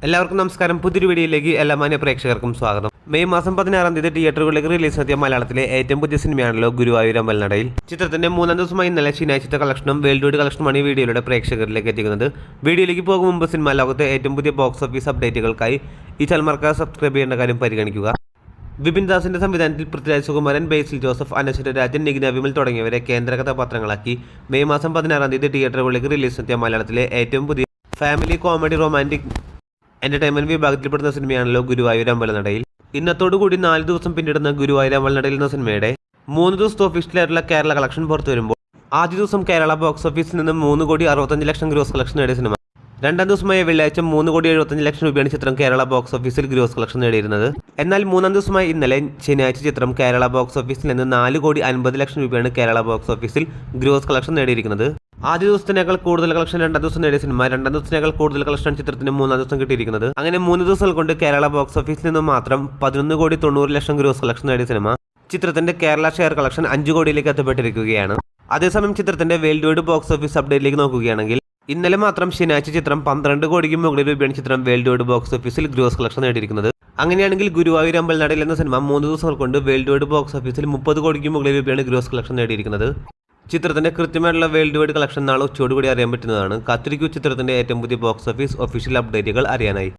എല്ലാവർക്കും നമസ്കാരം. പുതിയൊരു വീഡിയോയിലേക്ക് എല്ലാ മാന്യ പ്രേക്ഷകർക്കും സ്വാഗതം. മെയ് മാസം 16-ാം തീയതി തിയേറ്ററുകളിലേക്ക് റിലീസ് നടത്തിയ മലയാളത്തിലെ ഏറ്റവും പുതിയ സിനിമയാണല്ലോ ഗുരുവായൂർ അമ്പലനടയിൽ. ചിത്രത്തിന്റെ 3-ാം ദിവസമായി ഇന്നലെ ശനിയാഴ്ചത്തെ കളക്ഷനും വേൾഡ് വൈഡ് കളക്ഷനുമാണ് ഈ വീഡിയോയിലൂടെ പ്രേക്ഷകരിലേക്ക് എത്തിക്കുന്നത്. വീഡിയോയിലേക്ക് പോകും മുമ്പ് സിനിമാ ലോകത്തെ ഏറ്റവും പുതിയ ബോക്സ് ഓഫീസ് അപ്ഡേറ്റുകൾക്കായി ഈ ചാനൽ മറക്കാതെ സബ്സ്ക്രൈബ് ചെയ്യേണ്ട കാര്യം പരിഗണിക്കുക. വിപിൻ ദാസിന്റെ സംവിധാനത്തിൽ പൃഥ്വിരാജ് സുകുമാരൻ, ബേസിൽ ജോസഫ്, അനശ്വര രാജൻ, നിഗ്ന വിമൽ തുടങ്ങിയവരെ കേന്ദ്ര കഥാപാത്രങ്ങളാക്കി മെയ് മാസം 16-ാം തീയതി തിയേറ്ററുകളിലേക്ക് റിലീസ് നടത്തിയ മലയാളത്തിലെ ഏറ്റവും പുതിയ ഫാമിലി കോമഡി റൊമാൻറ്റിക് എന്റർടൈൻമെന്റ് വിഭാഗത്തിൽപ്പെടുന്ന സിനിമയാണല്ലോ ഗുരുവായൂർ അമ്പലനടയിൽ. ഇന്നത്തോടുകൂടി 4 ദിവസം പിന്നിടുന്ന ഗുരുവായൂർ അമ്പലനടയിൽ എന്ന സിനിമയുടെ 3 ദിവസത്തെ ഒഫീഷ്യലായിട്ടുള്ള കേരള കളക്ഷൻ പുറത്തു വരുമ്പോൾ ആദ്യ ദിവസം കേരള ബോക്സ് ഓഫീസിൽ നിന്ന് 3,65,00,000 ഗ്രോസ് കളക്ഷൻ നേടിയ സിനിമ. 2-ാം ദിവസമായ വെള്ളിയാഴ്ച 3,75,00,000 രൂപയാണ് ചിത്രം കേരള ബോക്സ് ഓഫീസിൽ ഗ്രോസ് കളക്ഷൻ നേടിയിരുന്നത്. എന്നാൽ 3-ാം ദിവസമായ ഇന്നലെ ശനിയാഴ്ച ചിത്രം കേരള ബോക്സ് ഓഫീസിൽ നിന്ന് 4,50,00,000 രൂപയാണ് കേരള ബോക്സ് ഓഫീസിൽ ഗ്രോസ് കളക്ഷൻ നേടിയിരിക്കുന്നത്. ആദ്യ ദിവസത്തിനേക്കാൾ കൂടുതൽ കളക്ഷൻ 2-ാം ദിവസം നേടിയ സിനിമ. 2-ാം ദിവസത്തിനേക്കാൾ കൂടുതൽ കളക്ഷൻ ചിത്രത്തിന് 3-ാം ദിവസം കിട്ടിയിരിക്കുന്നത്. അങ്ങനെ 3 ദിവസങ്ങൾ കൊണ്ട് കേരള ബോക്സ് ഓഫീസിൽ നിന്ന് മാത്രം 11,90,00,000 ഗ്രോസ് കളക്ഷൻ നേടിയ സിനിമ ചിത്രത്തിന്റെ കേരള ഷെയർ കളക്ഷൻ 5 കോടിയിലേക്ക് എത്തപ്പെട്ടിരിക്കുകയാണ്. അതേസമയം ചിത്രത്തിന്റെ വേൾഡ് വൈഡ് ബോക്സ് ഓഫീസ് അപ്ഡേറ്റിലേക്ക് നോക്കുകയാണെങ്കിൽ ഇന്നലെ മാത്രം ശനിയാഴ്ച ചിത്രം 12 കോടിക്ക് മുകളിൽ രൂപയാണ് ചിത്രം വേൾഡ് വൈഡ് ബോക്സ് ഓഫീസിൽ ഗ്രോസ് കളക്ഷൻ നേടിയിരിക്കുന്നത്. അങ്ങനെയാണെങ്കിൽ ഗുരുവായൂർ അമ്പലനടയിൽ എന്ന സിനിമ 3 ദിവസങ്ങൾ കൊണ്ട് വേൾഡ് വൈഡ് ബോക്സ് ഓഫീസിൽ 30 കോടിക്ക് മുകളിൽ രൂപയാണ് ഗ്രോസ് കളക്ഷൻ നേടിയിരിക്കുന്നത്. ചിത്രത്തിന്റെ കൃത്യമായിട്ടുള്ള വേൾഡ് വൈഡ് കളക്ഷൻ നാളെ ഉച്ചയോടുകൂടി അറിയാൻ പറ്റുന്നതാണ്. കാത്തിരിക്കൂ ചിത്രത്തിന്റെ ഏറ്റവും പുതിയ ബോക്സ് ഓഫീസ് ഒഫീഷ്യൽ അപ്ഡേറ്റുകൾ അറിയാനായി.